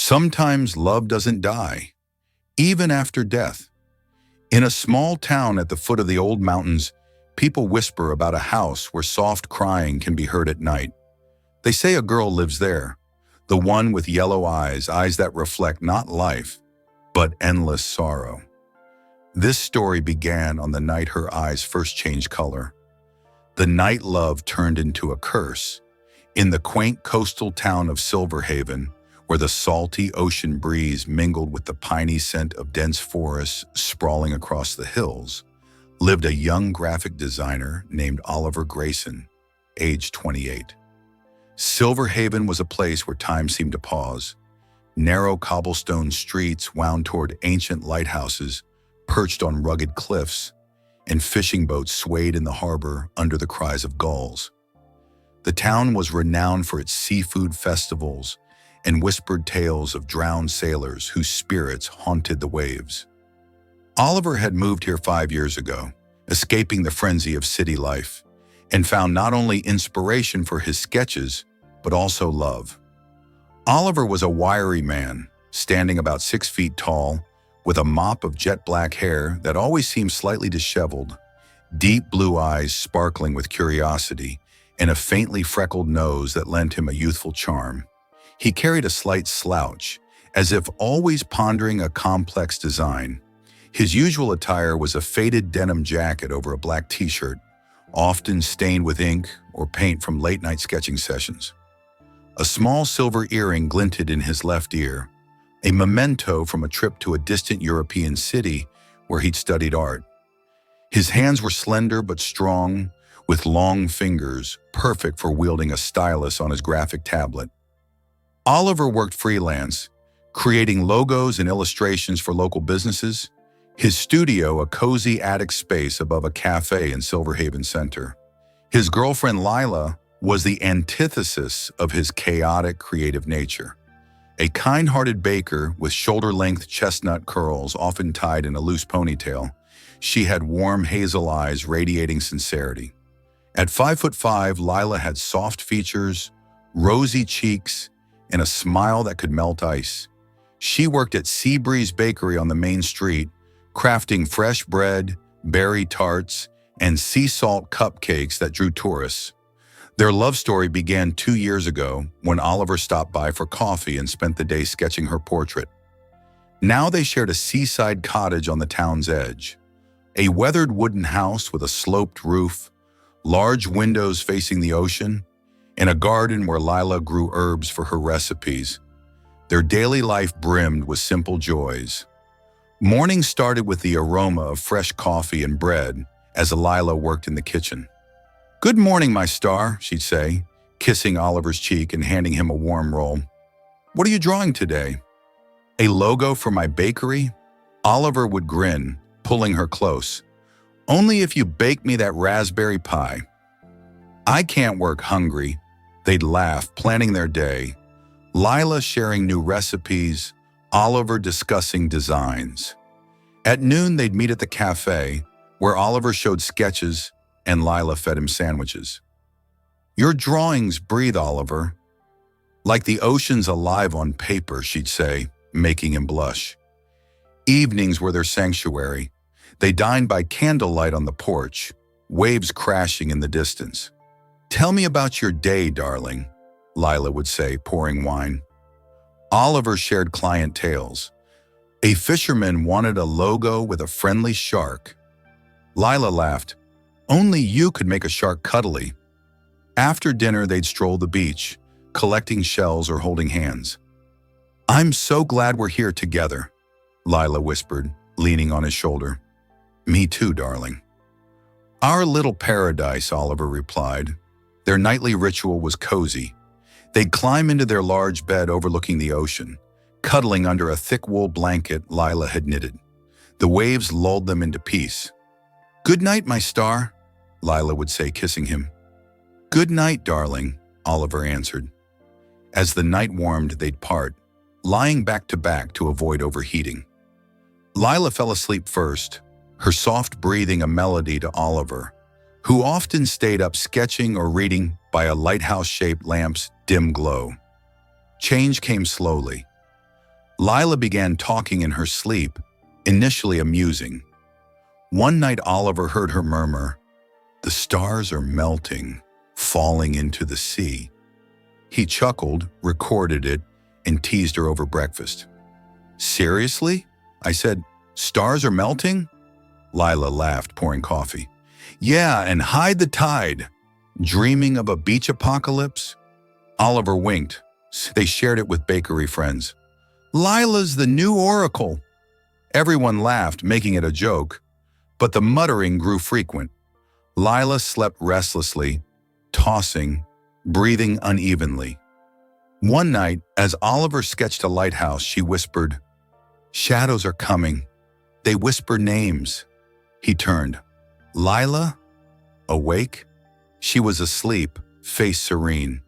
Sometimes love doesn't die, even after death. In a small town at the foot of the old mountains, people whisper about a house where soft crying can be heard at night. They say a girl lives there, the one with yellow eyes, eyes that reflect not life, but endless sorrow. This story began on the night her eyes first changed color. The night love turned into a curse. In the quaint coastal town of Silverhaven, where the salty ocean breeze mingled with the piney scent of dense forests sprawling across the hills, lived a young graphic designer named Oliver Grayson, aged 28. Silverhaven was a place where time seemed to pause. Narrow cobblestone streets wound toward ancient lighthouses perched on rugged cliffs, and fishing boats swayed in the harbor under the cries of gulls. The town was renowned for its seafood festivals and whispered tales of drowned sailors whose spirits haunted the waves. Oliver had moved here 5 years ago, escaping the frenzy of city life, and found not only inspiration for his sketches, but also love. Oliver was a wiry man, standing about 6 feet tall, with a mop of jet black hair that always seemed slightly disheveled, deep blue eyes sparkling with curiosity, and a faintly freckled nose that lent him a youthful charm. He carried a slight slouch, as if always pondering a complex design. His usual attire was a faded denim jacket over a black t-shirt, often stained with ink or paint from late-night sketching sessions. A small silver earring glinted in his left ear, a memento from a trip to a distant European city where he'd studied art. His hands were slender but strong, with long fingers, perfect for wielding a stylus on his graphic tablet. Oliver worked freelance, creating logos and illustrations for local businesses, his studio a cozy attic space above a cafe in Silverhaven Center. His girlfriend Lila was the antithesis of his chaotic creative nature. A kind-hearted baker with shoulder-length chestnut curls often tied in a loose ponytail, she had warm hazel eyes radiating sincerity. At 5'5", Lila had soft features, rosy cheeks, and a smile that could melt ice. She worked at Seabreeze Bakery on the main street, crafting fresh bread, berry tarts, and sea salt cupcakes that drew tourists. Their love story began 2 years ago when Oliver stopped by for coffee and spent the day sketching her portrait. Now they shared a seaside cottage on the town's edge, a weathered wooden house with a sloped roof, large windows facing the ocean, and a garden where Lila grew herbs for her recipes. Their daily life brimmed with simple joys. Mornings started with the aroma of fresh coffee and bread as Lila worked in the kitchen. "Good morning, my star," she'd say, kissing Oliver's cheek and handing him a warm roll. "What are you drawing today?" "A logo for my bakery?" Oliver would grin, pulling her close. "Only if you bake me that raspberry pie." "I can't work hungry." They'd laugh, planning their day. Lila sharing new recipes, Oliver discussing designs. At noon, they'd meet at the cafe, where Oliver showed sketches and Lila fed him sandwiches. "Your drawings breathe, Oliver. Like the ocean's alive on paper," she'd say, making him blush. Evenings were their sanctuary. They dined by candlelight on the porch, waves crashing in the distance. "Tell me about your day, darling," Lila would say, pouring wine. Oliver shared client tales. A fisherman wanted a logo with a friendly shark. Lila laughed. "Only you could make a shark cuddly." After dinner, they'd stroll the beach, collecting shells or holding hands. "I'm so glad we're here together," Lila whispered, leaning on his shoulder. "Me too, darling." "Our little paradise," Oliver replied. Their nightly ritual was cozy. They'd climb into their large bed overlooking the ocean, cuddling under a thick wool blanket Lila had knitted. The waves lulled them into peace. "Good night, my star," Lila would say, kissing him. "Good night, darling," Oliver answered. As the night warmed, they'd part, lying back to back to avoid overheating. Lila fell asleep first, her soft breathing a melody to Oliver, who often stayed up sketching or reading by a lighthouse-shaped lamp's dim glow. Change came slowly. Lila began talking in her sleep, initially amusing. One night Oliver heard her murmur, "The stars are melting, falling into the sea." He chuckled, recorded it, and teased her over breakfast. "Seriously?" I said. "Stars are melting?" Lila laughed, pouring coffee. "Yeah, and hide the tide. Dreaming of a beach apocalypse?" Oliver winked. They shared it with bakery friends. "Lila's the new oracle." Everyone laughed, making it a joke, but the muttering grew frequent. Lila slept restlessly, tossing, breathing unevenly. One night, as Oliver sketched a lighthouse, she whispered, "Shadows are coming. They whisper names." He turned. "Lila? Awake?" She was asleep, face serene.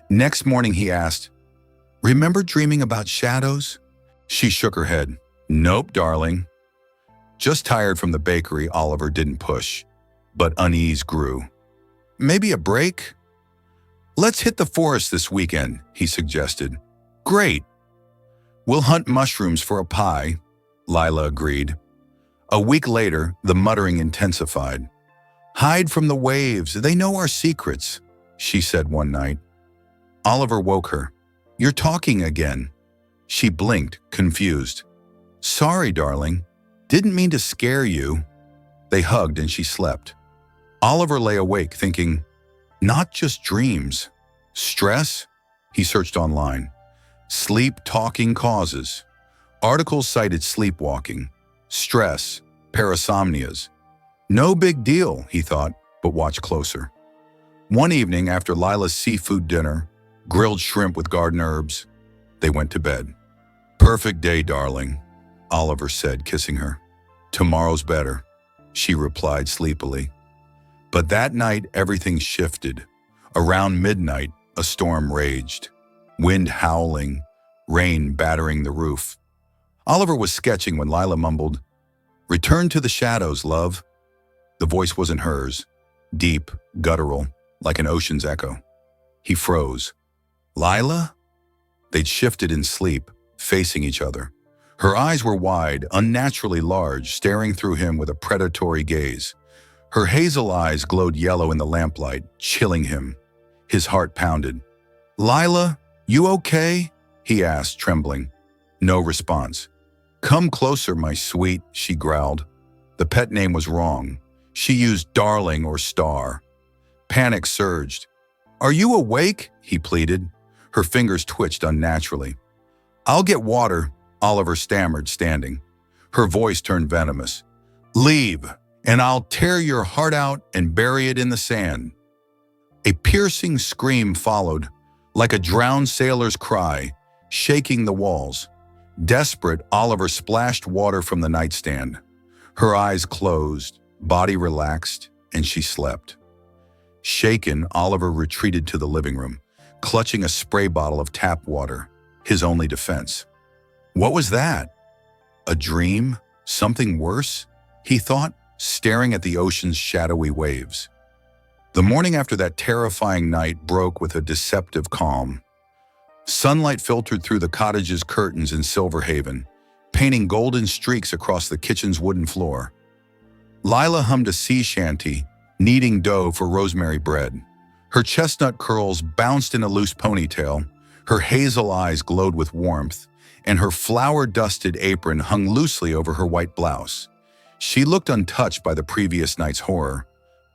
Next morning he asked, "Remember dreaming about shadows?" She shook her head. "Nope, darling." Just tired from the bakery, Oliver didn't push, but unease grew. "Maybe a break?" "Let's hit the forest this weekend," he suggested. "Great." "We'll hunt mushrooms for a pie," Lila agreed. A week later, the muttering intensified. "Hide from the waves, they know our secrets," she said one night. Oliver woke her. "You're talking again." She blinked, confused. "Sorry, darling. Didn't mean to scare you." They hugged and she slept. Oliver lay awake thinking, not just dreams. Stress? He searched online. Sleep-talking causes. Articles cited sleepwalking, stress, parasomnias. No big deal, he thought, but watch closer. One evening after Lila's seafood dinner, grilled shrimp with garden herbs, they went to bed. "Perfect day, darling," Oliver said, kissing her. "Tomorrow's better," she replied sleepily. But that night, everything shifted. Around midnight, a storm raged. Wind howling, rain battering the roof. Oliver was sketching when Lila mumbled, "Return to the shadows, love." The voice wasn't hers, deep, guttural, like an ocean's echo. He froze. "Lila?" They'd shifted in sleep, facing each other. Her eyes were wide, unnaturally large, staring through him with a predatory gaze. Her hazel eyes glowed yellow in the lamplight, chilling him. His heart pounded. "Lila, you okay?" he asked, trembling. No response. "Come closer, my sweet," she growled. The pet name was wrong. She used darling or star. Panic surged. "Are you awake?" he pleaded. Her fingers twitched unnaturally. "I'll get water," Oliver stammered, standing. Her voice turned venomous. "Leave, and I'll tear your heart out and bury it in the sand." A piercing scream followed, like a drowned sailor's cry, shaking the walls. Desperate, Oliver splashed water from the nightstand. Her eyes closed, body relaxed, and she slept. Shaken, Oliver retreated to the living room, clutching a spray bottle of tap water, his only defense. What was that? A dream? Something worse? He thought, staring at the ocean's shadowy waves. The morning after that terrifying night broke with a deceptive calm. Sunlight filtered through the cottage's curtains in Silverhaven, painting golden streaks across the kitchen's wooden floor. Lila hummed a sea shanty, kneading dough for rosemary bread. Her chestnut curls bounced in a loose ponytail, her hazel eyes glowed with warmth, and her flour-dusted apron hung loosely over her white blouse. She looked untouched by the previous night's horror.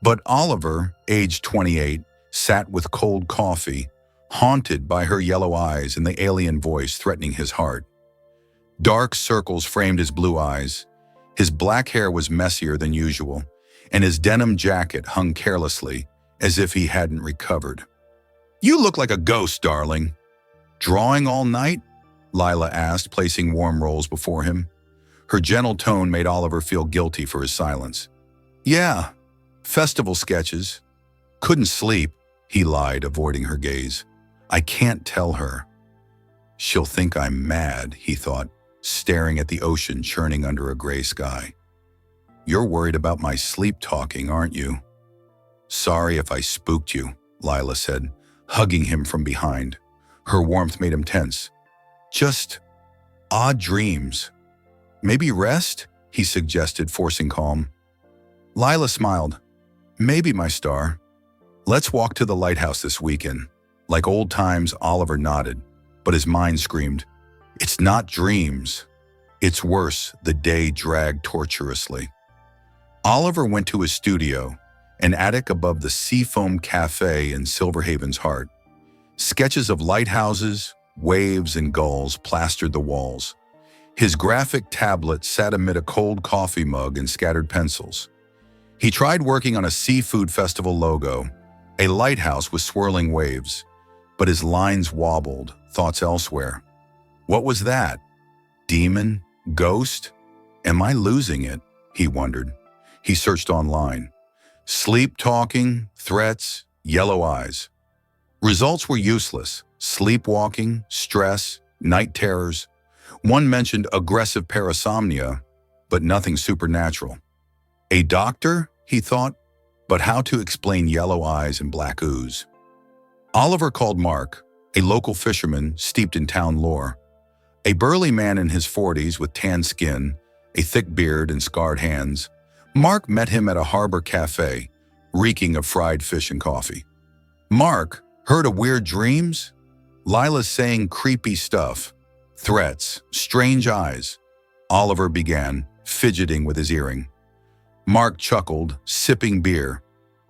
But Oliver, aged 28, sat with cold coffee, haunted by her yellow eyes and the alien voice threatening his heart. Dark circles framed his blue eyes. His black hair was messier than usual, and his denim jacket hung carelessly, as if he hadn't recovered. "You look like a ghost, darling." "Drawing all night?" Lila asked, placing warm rolls before him. Her gentle tone made Oliver feel guilty for his silence. "Yeah, festival sketches. Couldn't sleep," he lied, avoiding her gaze. "I can't tell her." "She'll think I'm mad," he thought, staring at the ocean churning under a gray sky. "You're worried about my sleep talking, aren't you?" "Sorry if I spooked you," Lila said, hugging him from behind. Her warmth made him tense. Odd dreams. Maybe rest? He suggested, forcing calm. Lila smiled. Maybe, my star. Let's walk to the lighthouse this weekend. Like old times, Oliver nodded, but his mind screamed, it's not dreams. It's worse, the day dragged torturously. Oliver went to his studio, an attic above the Seafoam Cafe in Silverhaven's heart. Sketches of lighthouses, waves, and gulls plastered the walls. His graphic tablet sat amid a cold coffee mug and scattered pencils. He tried working on a seafood festival logo, a lighthouse with swirling waves, but his lines wobbled, thoughts elsewhere. What was that? Demon? Ghost? Am I losing it? He wondered. He searched online. Sleep talking, threats, yellow eyes. Results were useless. Sleepwalking, stress, night terrors. One mentioned aggressive parasomnia, but nothing supernatural. A doctor, he thought, but how to explain yellow eyes and black ooze? Oliver called Mark, a local fisherman steeped in town lore. A burly man in his 40s with tan skin, a thick beard and scarred hands. Mark met him at a harbor cafe, reeking of fried fish and coffee. Mark, heard of weird dreams? Lila's saying creepy stuff. Threats, strange eyes. Oliver began, fidgeting with his earring. Mark chuckled, sipping beer.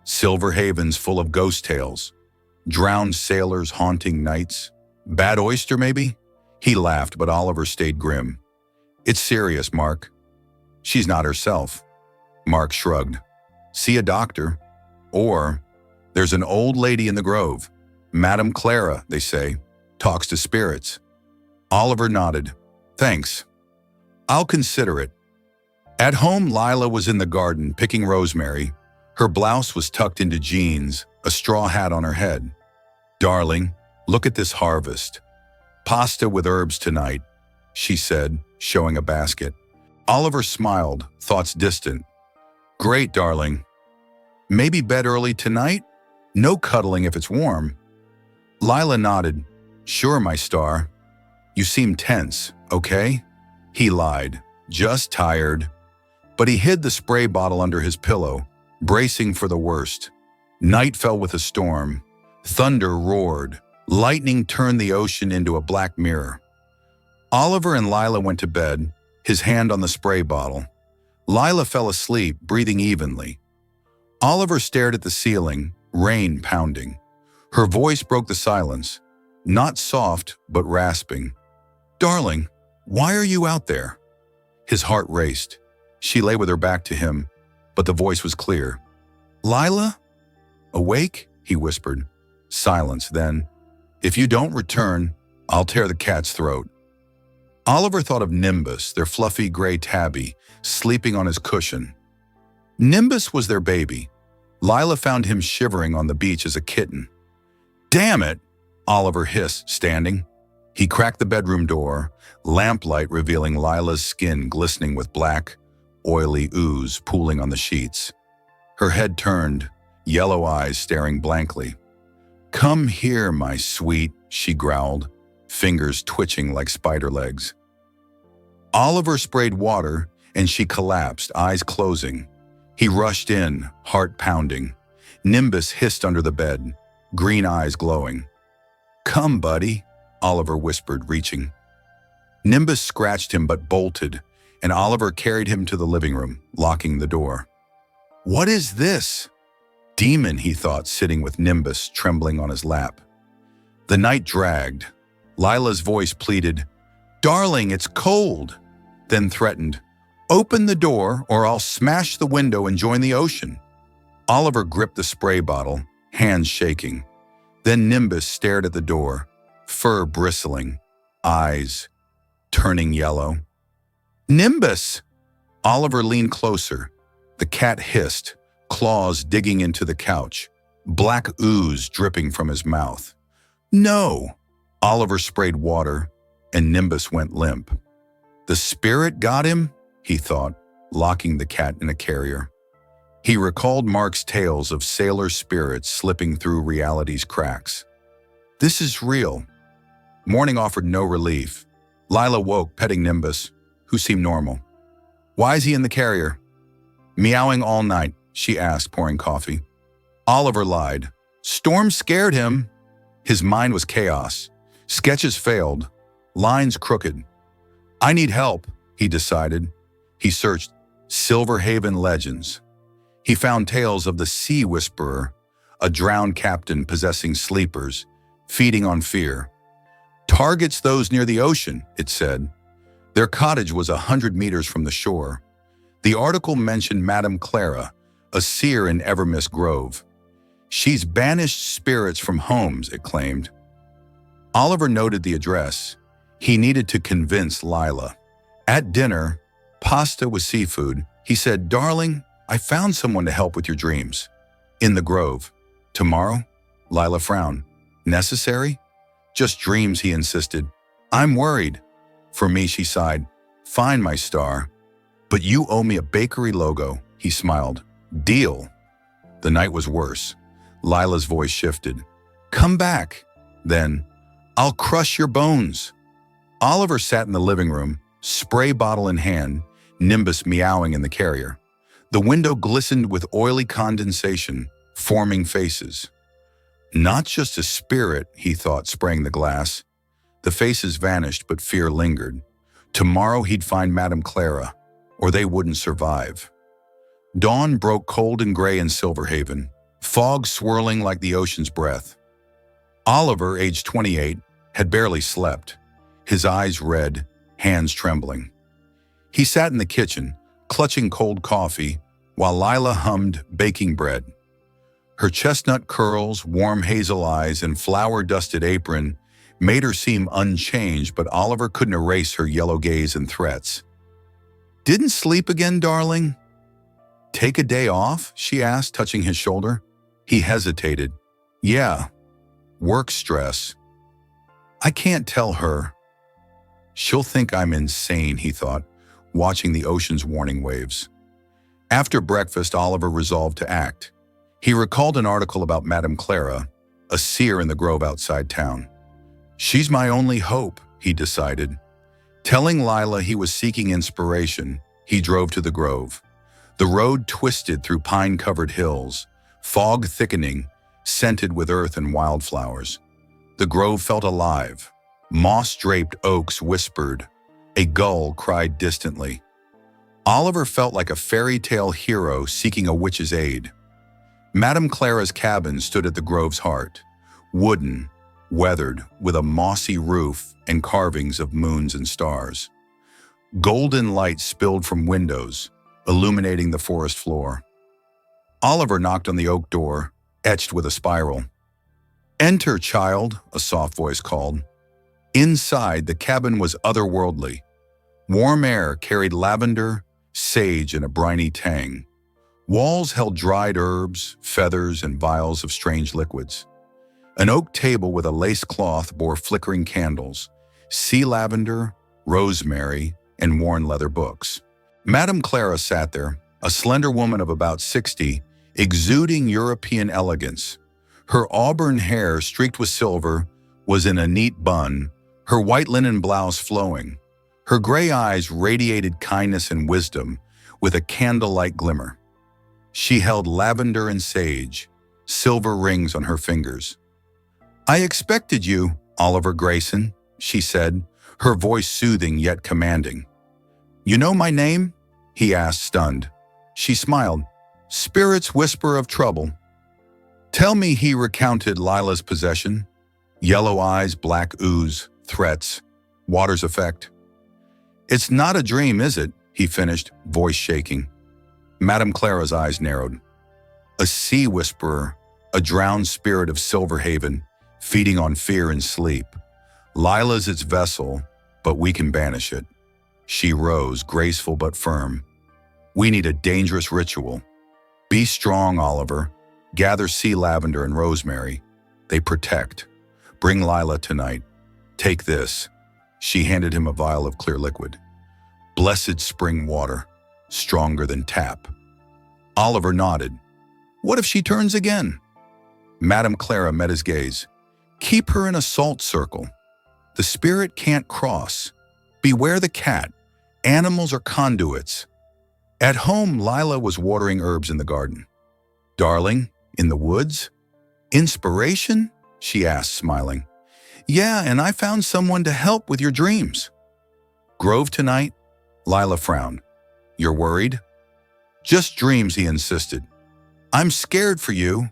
Silverhaven's full of ghost tales. Drowned sailors haunting nights. Bad oyster, maybe? He laughed, but Oliver stayed grim. It's serious, Mark. She's not herself. Mark shrugged. See a doctor. Or, there's an old lady in the grove. Madame Clara, they say, talks to spirits. Oliver nodded. Thanks. I'll consider it. At home, Lila was in the garden picking rosemary. Her blouse was tucked into jeans, a straw hat on her head. Darling, look at this harvest. Pasta with herbs tonight, she said, showing a basket. Oliver smiled, thoughts distant. Great, darling. Maybe bed early tonight? No cuddling if it's warm. Lila nodded. Sure, my star. You seem tense, okay? He lied. Just tired. But he hid the spray bottle under his pillow, bracing for the worst. Night fell with a storm. Thunder roared. Lightning turned the ocean into a black mirror. Oliver and Lila went to bed, his hand on the spray bottle. Lila fell asleep, breathing evenly. Oliver stared at the ceiling, rain pounding. Her voice broke the silence, not soft, but rasping. Darling, why are you out there? His heart raced. She lay with her back to him, but the voice was clear. Lila? Awake? He whispered. Silence, then. If you don't return, I'll tear the cat's throat. Oliver thought of Nimbus, their fluffy gray tabby, sleeping on his cushion. Nimbus was their baby. Lila found him shivering on the beach as a kitten. Damn it! Oliver hissed, standing. He cracked the bedroom door, lamplight revealing Lila's skin glistening with black, oily ooze pooling on the sheets. Her head turned, yellow eyes staring blankly. Come here, my sweet, she growled, fingers twitching like spider legs. Oliver sprayed water, and she collapsed, eyes closing. He rushed in, heart pounding. Nimbus hissed under the bed, green eyes glowing. Come, buddy, Oliver whispered, reaching. Nimbus scratched him but bolted, and Oliver carried him to the living room, locking the door. What is this? Demon, he thought, sitting with Nimbus trembling on his lap. The night dragged. Lila's voice pleaded, Darling, it's cold, then threatened, Open the door or I'll smash the window and join the ocean. Oliver gripped the spray bottle, hands shaking. Then Nimbus stared at the door, fur bristling, eyes turning yellow. Nimbus! Oliver leaned closer. The cat hissed, claws digging into the couch, black ooze dripping from his mouth. No! Oliver sprayed water, and Nimbus went limp. The spirit got him, he thought, locking the cat in a carrier. He recalled Mark's tales of sailor spirits slipping through reality's cracks. This is real. Morning offered no relief. Lila woke, petting Nimbus, who seemed normal. Why is he in the carrier? Meowing all night, she asked, pouring coffee. Oliver lied. Storm scared him. His mind was chaos. Sketches failed. Lines crooked. I need help, he decided. He searched Silverhaven legends. He found tales of the Sea Whisperer, a drowned captain possessing sleepers, feeding on fear. Targets those near the ocean, it said. Their cottage was 100 meters from the shore. The article mentioned Madame Clara, a seer in Evermist Grove. She's banished spirits from homes, it claimed. Oliver noted the address. He needed to convince Lila. At dinner, pasta with seafood, he said, Darling, I found someone to help with your dreams. In the Grove. Tomorrow? Lila frowned. Necessary? Just dreams, he insisted. I'm worried. For me, she sighed. Fine, my star. But you owe me a bakery logo, he smiled. Deal. The night was worse. Lila's voice shifted. Come back. Then, I'll crush your bones. Oliver sat in the living room, spray bottle in hand, Nimbus meowing in the carrier. The window glistened with oily condensation, forming faces. Not just a spirit, he thought, spraying the glass. The faces vanished, but fear lingered. Tomorrow he'd find Madame Clara, or they wouldn't survive. Dawn broke cold and gray in Silverhaven, fog swirling like the ocean's breath. Oliver, aged 28, had barely slept, his eyes red, hands trembling. He sat in the kitchen, clutching cold coffee, while Lila hummed baking bread. Her chestnut curls, warm hazel eyes, and flour-dusted apron made her seem unchanged, but Oliver couldn't erase her yellow gaze and threats. Didn't sleep again, darling? Take a day off? She asked, touching his shoulder. He hesitated. Yeah, work stress. I can't tell her. She'll think I'm insane, he thought, watching the ocean's warning waves. After breakfast, Oliver resolved to act. He recalled an article about Madame Clara, a seer in the grove outside town. She's my only hope, he decided. Telling Lila he was seeking inspiration, he drove to the grove. The road twisted through pine-covered hills, fog thickening, scented with earth and wildflowers. The grove felt alive. Moss-draped oaks whispered. A gull cried distantly. Oliver felt like a fairy tale hero seeking a witch's aid. Madame Clara's cabin stood at the grove's heart, wooden, weathered, with a mossy roof and carvings of moons and stars. Golden light spilled from windows, illuminating the forest floor. Oliver knocked on the oak door, etched with a spiral. Enter, child, a soft voice called. Inside, the cabin was otherworldly. Warm air carried lavender, sage, and a briny tang. Walls held dried herbs, feathers, and vials of strange liquids. An oak table with a lace cloth bore flickering candles, sea lavender, rosemary, and worn leather books. Madame Clara sat there, a slender woman of about 60, exuding European elegance. Her auburn hair, streaked with silver, was in a neat bun, her white linen blouse flowing. Her gray eyes radiated kindness and wisdom with a candlelight glimmer. She held lavender and sage, silver rings on her fingers. I expected you, Oliver Grayson, she said, her voice soothing yet commanding. You know my name? He asked, stunned. She smiled. Spirit's whisper of trouble. Tell me, he recounted Lila's possession. Yellow eyes, black ooze, threats, water's effect. It's not a dream, is it? He finished, voice shaking. Madame Clara's eyes narrowed. A sea whisperer, a drowned spirit of Silverhaven, feeding on fear and sleep. Lila's its vessel, but we can banish it. She rose, graceful but firm. We need a dangerous ritual. Be strong, Oliver. Gather sea lavender and rosemary. They protect. Bring Lila tonight. Take this. She handed him a vial of clear liquid. Blessed spring water, stronger than tap. Oliver nodded. What if she turns again? Madame Clara met his gaze. Keep her in a salt circle. The spirit can't cross. Beware the cat. Animals are conduits. At home, Lila was watering herbs in the garden. Darling, in the woods? Inspiration? She asked, smiling. Yeah, and I found someone to help with your dreams. Grove tonight? Lila frowned. You're worried? Just dreams, he insisted. I'm scared for you.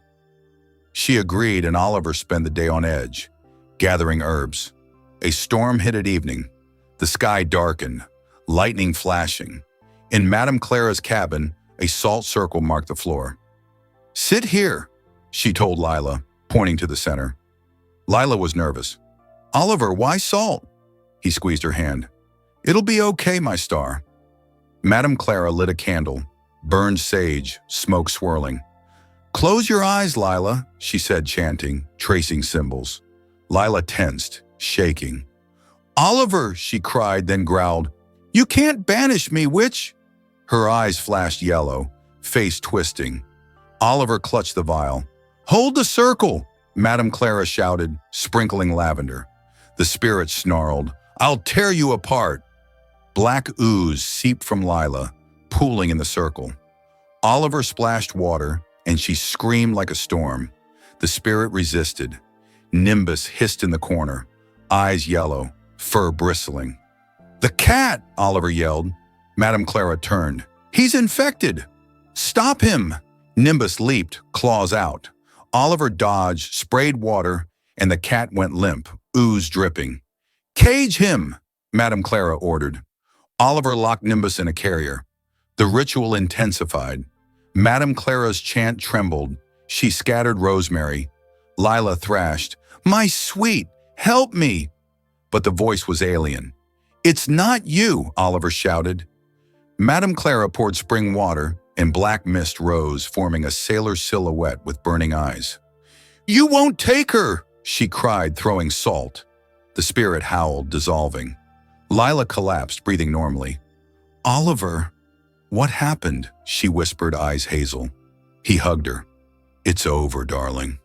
She agreed, and Oliver spent the day on edge, gathering herbs. A storm hit at evening. The sky darkened, lightning flashing. In Madame Clara's cabin, a salt circle marked the floor. Sit here, she told Lila, pointing to the center. Lila was nervous. Oliver, why salt? He squeezed her hand. It'll be okay, my star. Madame Clara lit a candle, burned sage, smoke swirling. Close your eyes, Lila, she said, chanting, tracing symbols. Lila tensed, shaking. Oliver, she cried, then growled. You can't banish me, witch. Her eyes flashed yellow, face twisting. Oliver clutched the vial. Hold the circle, Madame Clara shouted, sprinkling lavender. The spirit snarled. I'll tear you apart. Black ooze seeped from Lila, pooling in the circle. Oliver splashed water, and she screamed like a storm. The spirit resisted. Nimbus hissed in the corner, eyes yellow, fur bristling. The cat, Oliver yelled. Madame Clara turned. He's infected. Stop him. Nimbus leaped, claws out. Oliver dodged, sprayed water, and the cat went limp, ooze dripping. Cage him, Madame Clara ordered. Oliver locked Nimbus in a carrier. The ritual intensified. Madame Clara's chant trembled. She scattered rosemary. Lila thrashed, My sweet, help me! But the voice was alien. It's not you, Oliver shouted. Madame Clara poured spring water, and black mist rose, forming a sailor silhouette with burning eyes. You won't take her, she cried, throwing salt. The spirit howled, dissolving. Lila collapsed, breathing normally. Oliver, what happened? She whispered, eyes hazel. He hugged her. It's over, darling.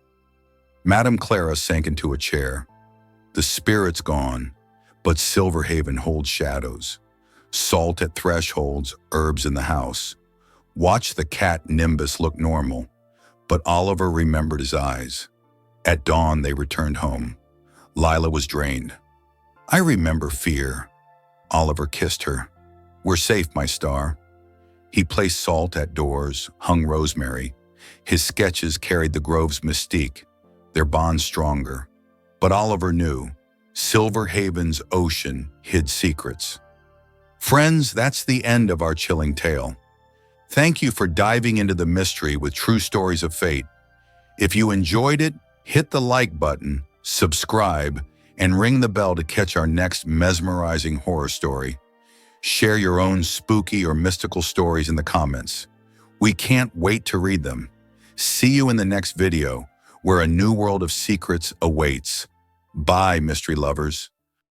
Madame Clara sank into a chair. The spirit's gone, but Silverhaven holds shadows. Salt at thresholds, herbs in the house. Watch the cat Nimbus look normal, but Oliver remembered his eyes. At dawn, they returned home. Lila was drained. I remember fear. Oliver kissed her. We're safe, my star. He placed salt at doors, hung rosemary. His sketches carried the grove's mystique, their bond stronger. But Oliver knew, Silverhaven's ocean hid secrets. Friends, that's the end of our chilling tale. Thank you for diving into the mystery with true stories of fate. If you enjoyed it, hit the like button, subscribe, and ring the bell to catch our next mesmerizing horror story. Share your own spooky or mystical stories in the comments. We can't wait to read them. See you in the next video, where a new world of secrets awaits. Bye, mystery lovers.